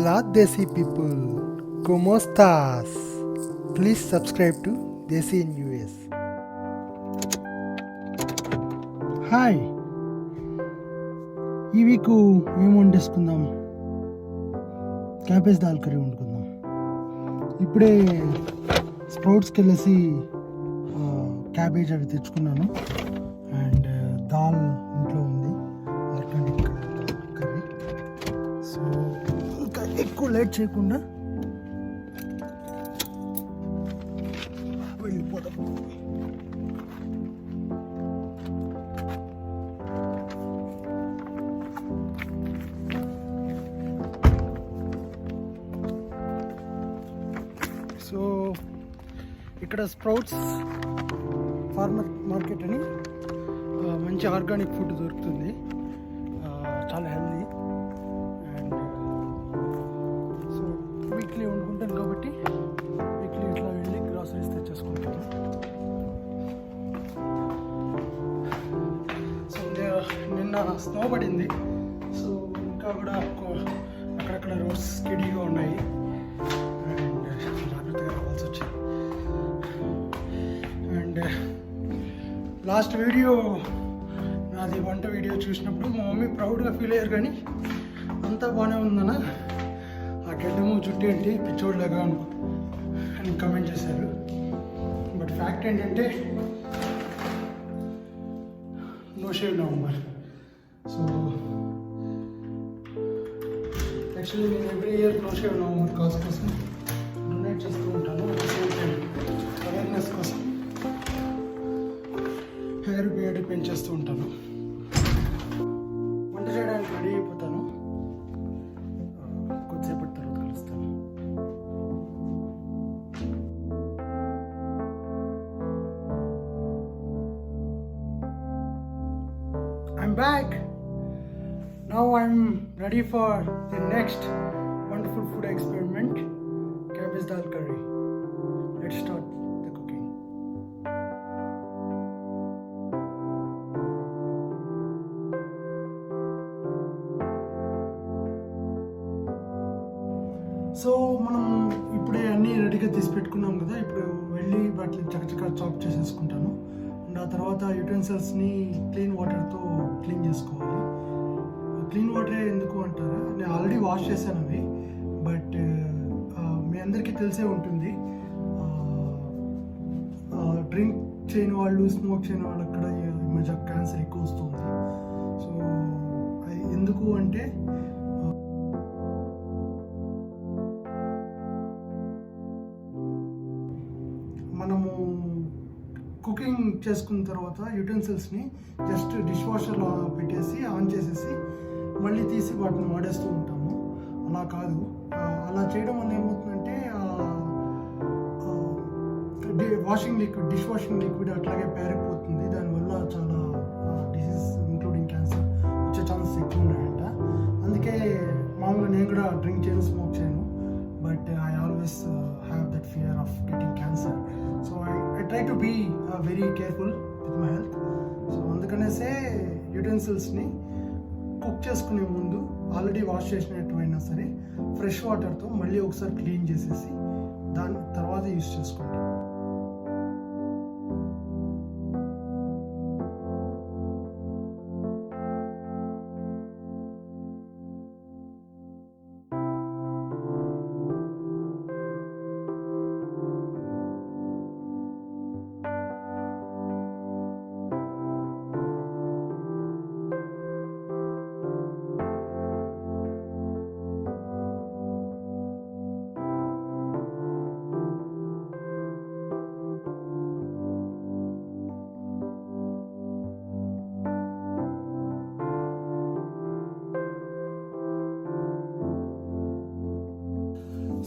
Hola Desi people, ¿cómo estás? Please subscribe to Desi in US. Hi, ఈ week ఏం వండేసుకుందాం? Cabbage దాల్ curry వండుకుందాం. ఇప్పుడే స్ప్రౌట్స్కి వెళ్ళేసి క్యాబేజ్ అవి తెచ్చుకున్నాను. అండ్ దాల్ ఇంట్లో ఉంది, ఆర్గానిక్ కర్రీ. సో ఇంకా ఎక్కువ లేట్ చేయకుండా వెళ్ళిపోదాం. సో ఇక్కడ స్ప్రౌట్స్ ఫార్మర్ మార్కెట్ అని మంచి ఆర్గానిక్ ఫుడ్ దొరుకుతుంది, చాలా హెల్దీ. అండ్ సో వీక్లీ వండుకుంటాను కాబట్టి వీక్లీ ఇట్లా వెళ్ళి గ్రాసరీస్ తెచ్చేసుకుంటాను. సో నిన్న స్నో పడింది, సో ఇంకా కూడా అక్కడక్కడ రోడ్స్ స్కిడీగా ఉన్నాయి. లాస్ట్ వీడియో నాది వంట వీడియో చూసినప్పుడు మా మమ్మీ ప్రౌడ్గా ఫీల్ అయ్యారు, కానీ అంతా బాగానే ఉందన్న, ఆ గెడ్డము జుట్టు ఏంటి పిచ్చోడ్లాగా అని కమెంట్ చేశారు. బట్ ఫ్యాక్ట్ ఏంటంటే no shave November. So actually నేను every year no shave November cause కోసం డొనేట్ చేస్తూ ఉంటాను, అవేర్నెస్ కోసం హెయిర్ బియర్డ్ పెంచేస్తూ ఉంటాను. వంట చేయడానికి రెడీ అయిపోతాను, కొద్దిసేపటి తర్వాత కలుస్తాను. I'm back. Now I'm ready for the next wonderful food experiment, Cabbage Toor Curry. Let's start the cooking. So మనం ఇప్పుడే అన్నీ రెడీగా తీసి పెట్టుకున్నాం కదా, ఇప్పుడు వెళ్ళి వాటిని చకచకా చాప్ చేసేసుకుంటాను. అండ్ ఆ తర్వాత యుటెన్సిల్స్ని క్లీన్ వాటర్తో క్లీన్ చేసుకోవాలి. క్లీన్ వాటరే ఎందుకు అంటారా, నేను ఆల్రెడీ వాష్ చేశాను అవి. బట్ మీ అందరికీ తెలిసే ఉంటుంది, డ్రింక్ చేయని వాళ్ళు, స్మోక్ చేయని వాళ్ళు అక్కడ ఈ మధ్య క్యాన్సర్ ఎక్కువ వస్తుంది. సో ఎందుకు అంటే మనము కుకింగ్ చేసుకున్న తర్వాత యుటెన్సిల్స్ని జస్ట్ డిష్ వాషర్లో పెట్టేసి ఆన్ చేసేసి మళ్ళీ తీసి వాటిని వాడేస్తూ ఉంటాము. అలా కాదు, అలా చేయడం వల్ల ఏమవుతుందంటే washing liquid, dish washing liquid అట్లాగే పేరుకుపోతుంది. దానివల్ల చాలా డిసీజ్ ఇంక్లూడింగ్ క్యాన్సర్ వచ్చే ఛాన్సెస్ ఎక్కువ ఉన్నాయంట. అందుకే మామూలుగా నేను కూడా డ్రింక్ చేయను, స్మోక్ చేయను, but I always have that fear of getting cancer. So I try to be very careful with my health. So అందుకనేసే యుటెన్సిల్స్ని కుక్ చేసుకునే ముందు ఆల్రెడీ వాష్ చేసినట్టువైనా సరే ఫ్రెష్ వాటర్తో మళ్ళీ ఒకసారి క్లీన్ చేసేసి దాని తర్వాత యూజ్ చేసుకోండి.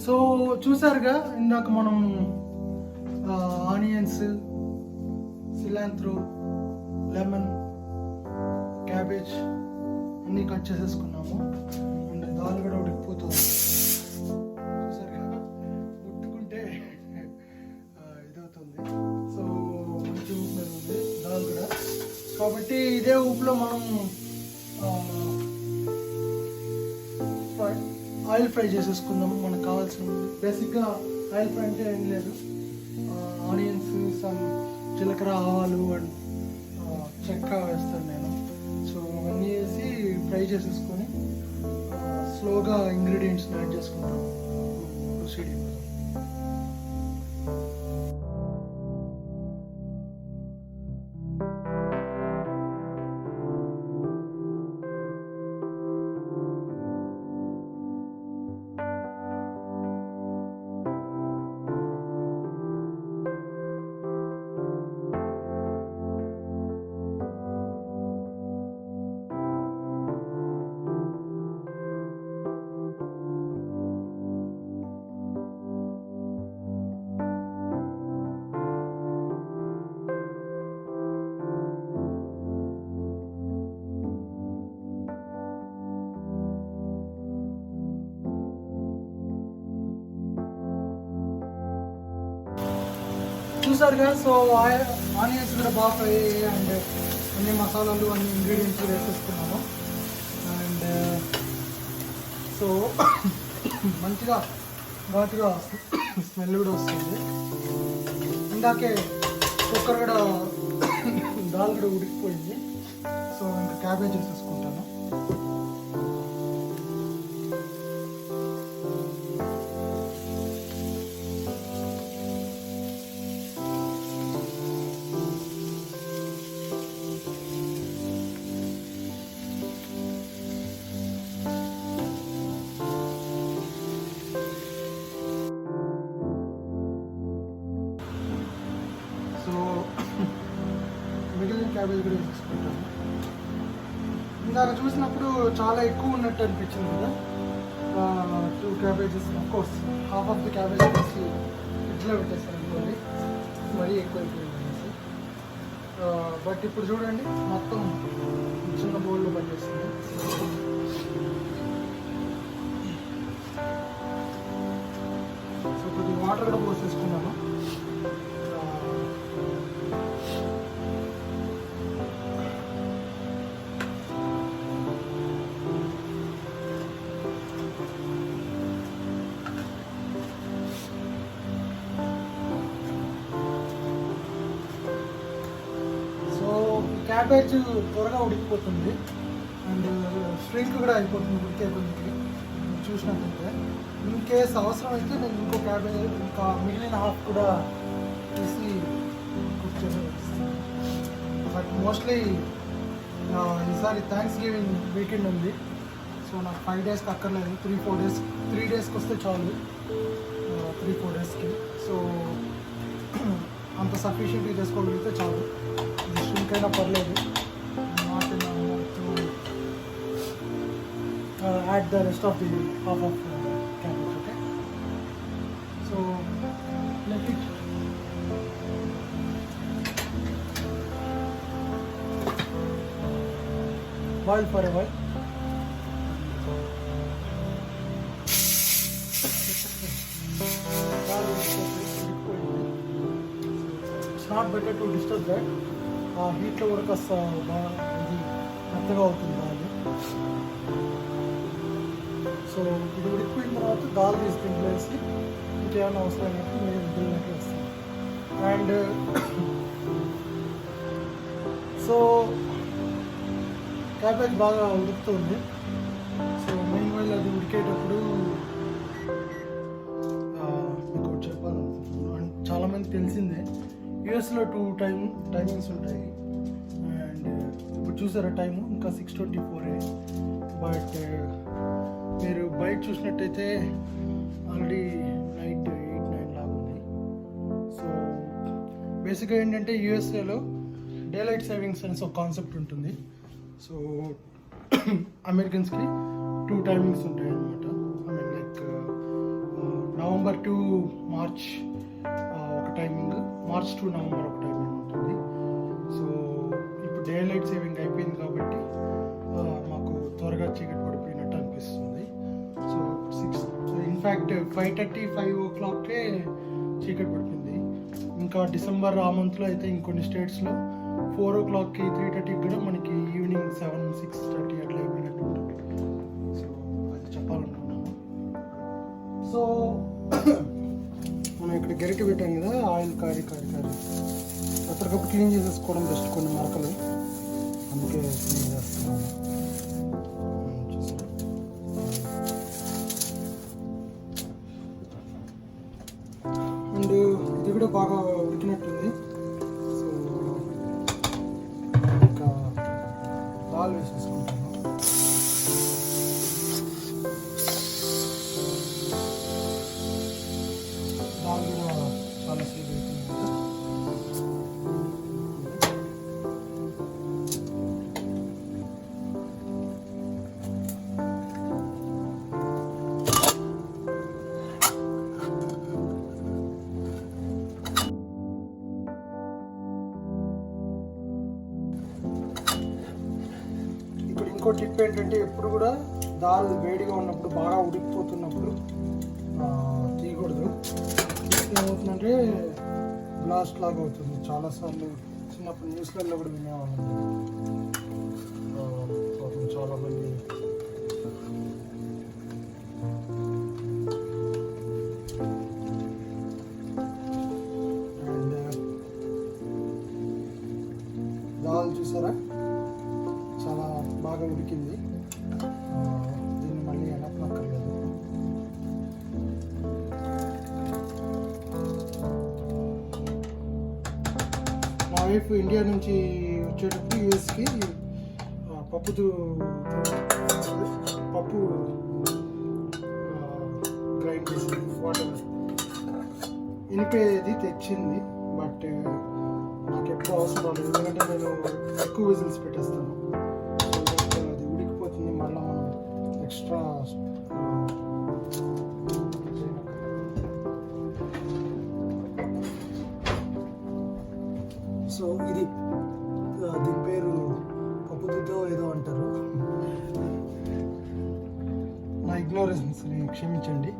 సో చూసారుగా, ఇందాక మనం ఆనియన్స్, సిలాంత్రో, లెమన్, క్యాబేజ్ అన్నీ కట్ చేసేసుకున్నాము. అండ్ దాల్ కూడా ఉడికిపోతుంది. చూసారుగా, ముట్టుకుంటే ఇదవుతుంది. సో మంచి ఉప్పు మీద ఉంది దాల్ కూడా. కాబట్టి ఇదే ఉప్పులో మనం ఆయిల్ ఆయిల్ ఫ్రై చేసేసుకుందాం. మనకు కావాల్సింది బేసిక్గా ఆయిల్ ఫ్రై అంటే ఏం లేదు, ఆనియన్స్, సమ్ జీలకర్ర, ఆవాలు అండ్ చెక్క వేస్తాను నేను. సో అవన్నీ వేసి ఫ్రై చేసేసుకొని స్లోగా ఇంగ్రీడియంట్స్ని యాడ్ చేసుకుంటాం. ప్రొసీడింగ్ చూసారుగా. సో ఆనియన్స్ కూడా బాగా ఫ్రై అయ్యాయి అండ్ అన్ని మసాలాలు అన్ని ఇంగ్రీడియంట్స్ వేసేసుకున్నాము. అండ్ సో మంచిగా ఘాటుగా స్మెల్ కూడా వస్తుంది. ఇందాకే కుక్కర్ కూడా దాల్ కూడా ఉడికిపోయింది. సో ఇంకా క్యాబేజ్ వేసేసుకుంటాను. మిగిలిన క్యాబేజ్ కూడా వేసేసుకుంటాను. ఇందాక చూసినప్పుడు చాలా ఎక్కువ ఉన్నట్టు అనిపించింది కదా, 2 cabbages. Course half of the cabbage వేసి ఫ్రిడ్జ్లో పెట్టేస్తాను అనుకోండి, మరీ ఎక్కువ అయిపోయింది అనేసి. బట్ ఇప్పుడు చూడండి మొత్తం చిన్న బౌల్లో పట్టేస్తుంది. సో కొద్దిగా వాటర్ కూడా పోసేసుకున్నాను. క్యాబేజ్ త్వరగా ఉడికిపోతుంది అండ్ స్ట్రింక్ కూడా అయిపోతుంది ఉడికే కొద్దికి. చూసినట్లయితే ఇన్ కేస్ అవసరం అయితే నేను ఇంకో క్యాబేజ్ ఇంకా మిగిలిన హాఫ్ కూడా తీసి కుక్ చేసేస్తాను. బట్ మోస్ట్లీ ఈసారి థ్యాంక్స్ గివింగ్ వీకెండ్ ఉంది. సో నాకు 5 డేస్కి అక్కర్లేదు, 3-4 డేస్, 3 డేస్కి వస్తే చాలు, 3-4 డేస్కి. సో అంత సఫిషియెంట్గా చేసుకోగలిగితే చాలు. ఇది స్ట్రింక్ అయినా పర్లేదు. Not add the rest of the half of cabbage. Okay, so let it boil for a while. Not better to disturb that. ఆ హీట్లో కూడా కాస్త బాగా ఇది మెత్తగా అవుతుంది దాల్. సో ఇది ఉడికిపోయిన తర్వాత దాల్ తీసుకుని వేసి ఇంకేమైనా అవసరం అయితే మీరు మిగిలినట్టు వేస్తాం. అండ్ సో క్యాబేజ్ బాగా ఉడుకుతుంది. సో మెయిన్ వైల్ అది ఉడికేటప్పుడు మీకు చెప్పాలనుకుంటున్నాను. అండ్ చాలామంది తెలిసిందే యూఎస్లో 2 టైమింగ్స్ ఉంటాయి. అండ్ ఇప్పుడు చూసారా టైము ఇంకా 6:24. బట్ మీరు బయట చూసినట్టయితే ఆల్రెడీ నైట్ 8-9 లాగా ఉంది. సో బేసిక్గా ఏంటంటే యూఎస్ఏలో డే లైట్ సేవింగ్స్ అనేసి ఒక కాన్సెప్ట్ ఉంటుంది. సో అమెరికన్స్కి 2 టైమింగ్స్ ఉంటాయి అన్నమాట. I mean like November to March ఒక టైమింగ్, మార్చ్ టు నవంబర్ ఒక టైమింగ్ ఉంటుంది. సో ఇప్పుడు డే లైట్ సేవింగ్ అయిపోయింది కాబట్టి మాకు త్వరగా చీకటి పడిపోయినట్టు అనిపిస్తుంది. సో 6 ఇన్ఫ్యాక్ట్ 5:30-5 o'clockకే చీకటి పడిపోయింది. ఇంకా డిసెంబర్ ఆ మంత్లో అయితే ఇంకొన్ని స్టేట్స్లో 4 o'clockకి 3:30కి కూడా మనకి ఈవినింగ్ 7-6:30 అట్లా అయిపోయినట్టు ఉంటుంది. సో అది చెప్పాలనుకున్నాను. సో మనం ఇక్కడ గరిటె పెట్టాం కదా, ఆయిల్ కారీ ఎప్పటికప్పుడు క్లీన్ చేసేసుకోవడం బెస్ట్, కొన్ని మరకలు, అందుకే క్లీన్ చేస్తున్నాను. అండ్ ఇది కూడా బాగా ఉడికినట్టుంది. సో ఇంకా దాల్ వేసేసుకుంటాను. దాల్ కూడా చాలా సేపు అవుతుంది. ఇంకో టిప్ ఏంటంటే, ఎప్పుడు కూడా దాల్ వేడిగా ఉన్నప్పుడు, బాగా ఉడికిపోతున్నప్పుడు తీయకూడదు. ఏమవుతుందంటే బ్లాస్ట్ లాగా అవుతుంది. చాలాసార్లు చిన్నప్పుడు న్యూస్లలో కూడా వినేవాళ్ళం. చాలామంది అండ్ దాల్ చూసారా చాలా బాగా ఉడికింది. దీన్ని మళ్ళీ ఎనపనక్కర్లేదు. మా వైఫ్ ఇండియా నుంచి వచ్చేటప్పుడు యూఎస్కి పప్పు గ్రైండ్ చేసింది, వాటర్ ఇనిపేది తెచ్చింది. బట్ నాకు ఎప్పుడు అవసరం రాలేదు, ఎందుకంటే నేను ఎక్కువ విజిల్స్ పెట్టేస్తాను. అది ఉడికిపోతుంది, మళ్ళీ మనం ఎక్స్ట్రా సో ఇది దీని పేరు పప్పుతో ఏదో అంటారు. నా ఇగ్నోరెన్స్ని క్షమించండి.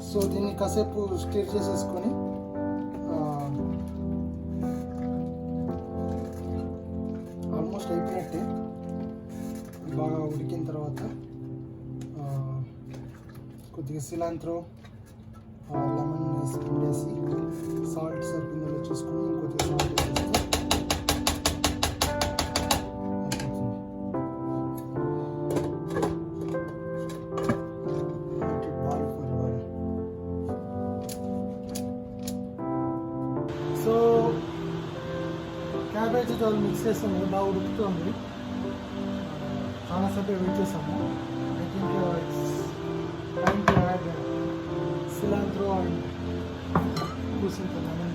సో దీన్ని కాసేపు స్టిర్ చేసేసుకొని ఆల్మోస్ట్ అయిపోయినట్టే. బాగా ఉడికిన తర్వాత కొద్దిగా సిలాంత్రో, లెమన్ వేసి సాల్ట్ సరిపోయిందో చూసుకొని ఇంకొద్దిగా సాల్ట్ వేసేస్తే సో క్యాబేజ్ దాల్ మిక్స్ చేస్తాము. బాగా ఉడుకుతుంది, చాలాసేపు వెయిట్ చేసాము. I think it's time to add cilantro and కూసింత lemon.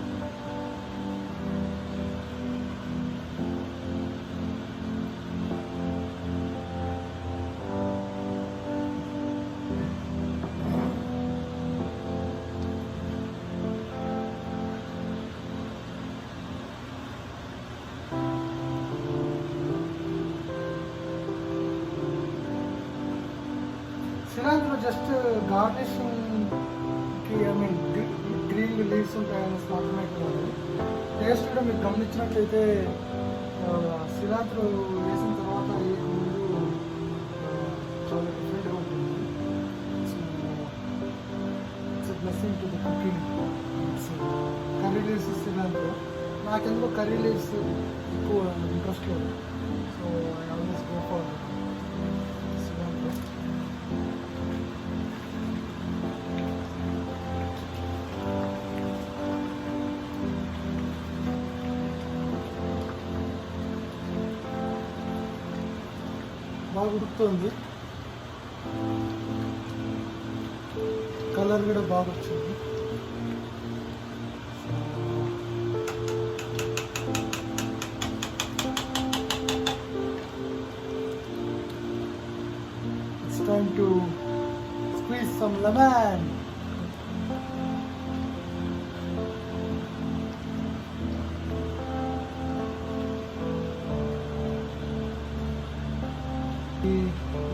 cilantro just garnishing, I mean green leaves ఉంటాయని మాత్రమే కాదు, టేస్ట్ కూడా మీరు గమనించినట్లయితే సిలాంత్రో వేసిన తర్వాత ఈ ముందు చాలా డిఫరెంట్గా ఉంటుంది. It's blessing to the cooking. Curry leaves cilantro నాకెందుకో కర్రీ లీవ్స్ ఎక్కువ ఇంట్రెస్ట్ లేదు. So I always go for cilantro. బాగా ఉడుకుతుంది, కలర్ కూడా బాగా వచ్చింది. It's time to squeeze some lemon.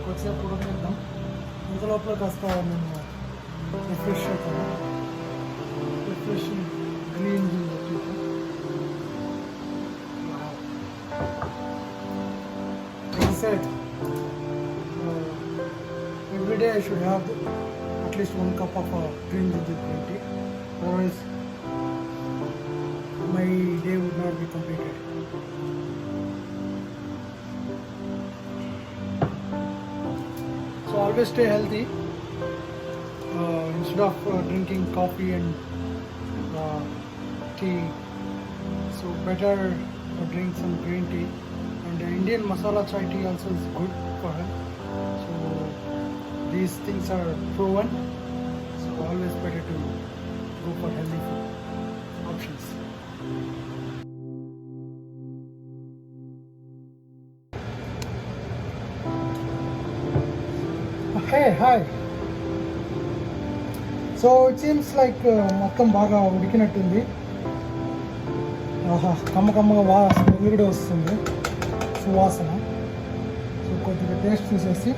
కొద్దిసేపు ఉడకనిద్దాం. ఇంతలోపల కాస్త నేను రిఫ్రెష్ అవుతాను. Refreshing green set day I should have at least 1 cup of green ginger green tea. Otherwise, my day would not be completed. So always stay healthy. Instead of drinking coffee and tea, so better drink some green tea. And Indian masala chai tea also is good for health. So these things are proven. So always better to go for healthy food options. Hey, hi. So it seems like మొత్తం బాగా ఉడికినట్టుంది. కమ్మగా smell కూడా వస్తుంది, సువాసన. So కొద్దిగా taste చూసేసి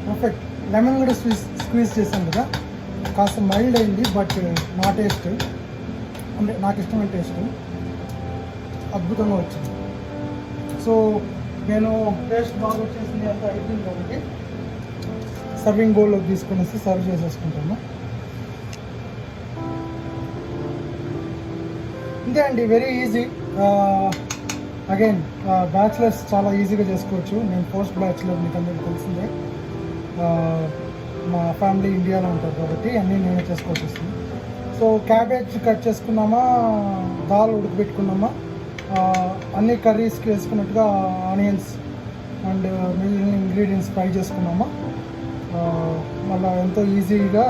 perfect. Lemon కూడా squeeze చేశాను కదా, కాస్త మైల్డ్ అయింది. బట్ నా టేస్ట్ అంటే నాకు ఇష్టమైన టేస్ట్ అద్భుతంగా వచ్చింది. సో నేను టేస్ట్ బాగా వచ్చేసింది అంతా అయిపోయింది కాబట్టి సర్వింగ్ బౌల్లోకి తీసుకునేసి సర్వ్ చేసేసుకుంటాను. ఇంతే అండి, వెరీ ఈజీ. అగైన్ బ్యాచిలర్స్ చాలా ఈజీగా చేసుకోవచ్చు. నేను పోస్ట్ బ్యాచిలర్, మీకు అందరికీ తెలిసిందే. మా ఫ్యామిలీ ఇండియాలో ఉంటారు కాబట్టి అన్నీ నేనే చేసుకోవాల్సి వస్తుంది. సో క్యాబేజ్ కట్ చేసుకున్నామా, దాల్ ఉడకబెట్టుకున్నామా, అన్ని కర్రీస్కి వేసుకున్నట్టుగా ఆనియన్స్ అండ్ మిగిలిన ఇంగ్రీడియంట్స్ ఫ్రై చేసుకున్నామా, మళ్ళీ ఎంతో ఈజీగా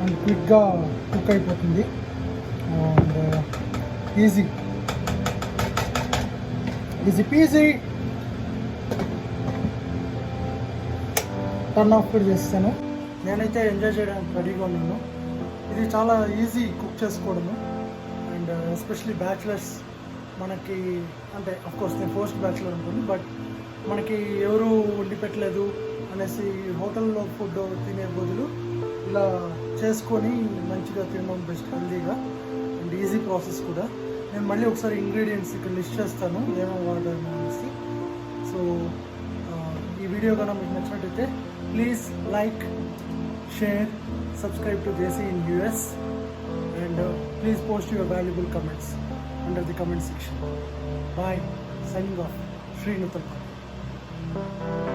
అండ్ క్విక్గా కుక్ అయిపోతుంది. And easy PG. Turn off కూడా చేస్తాను. నేనైతే ఎంజాయ్ చేయడానికి రెడీగా ఉన్నాను. ఇది చాలా ఈజీ కుక్ చేసుకోవడము. అండ్ ఎస్పెషలీ బ్యాచిలర్స్ మనకి, అంటే అఫ్కోర్స్ నేను పోస్ట్ బ్యాచిలర్ అనుకోండి, బట్ మనకి ఎవరు వండి పెట్టలేదు అనేసి హోటల్లో ఫుడ్ తినే బదులు ఇలా చేసుకొని మంచిగా తినడం బెస్ట్, హెల్దీగా అండ్ ఈజీ ప్రాసెస్ కూడా. నేను మళ్ళీ ఒకసారి ఇంగ్రీడియంట్స్ ఇక్కడ లిస్ట్ చేస్తాను ఏమేమి వాడాను అనేసి. సో ఈ వీడియో కనుక మీకు నచ్చినట్టయితే please like, share, subscribe to Desi in US, and please post your valuable comments under the comment section. Bye. Signing off. Sri Nuthalapati.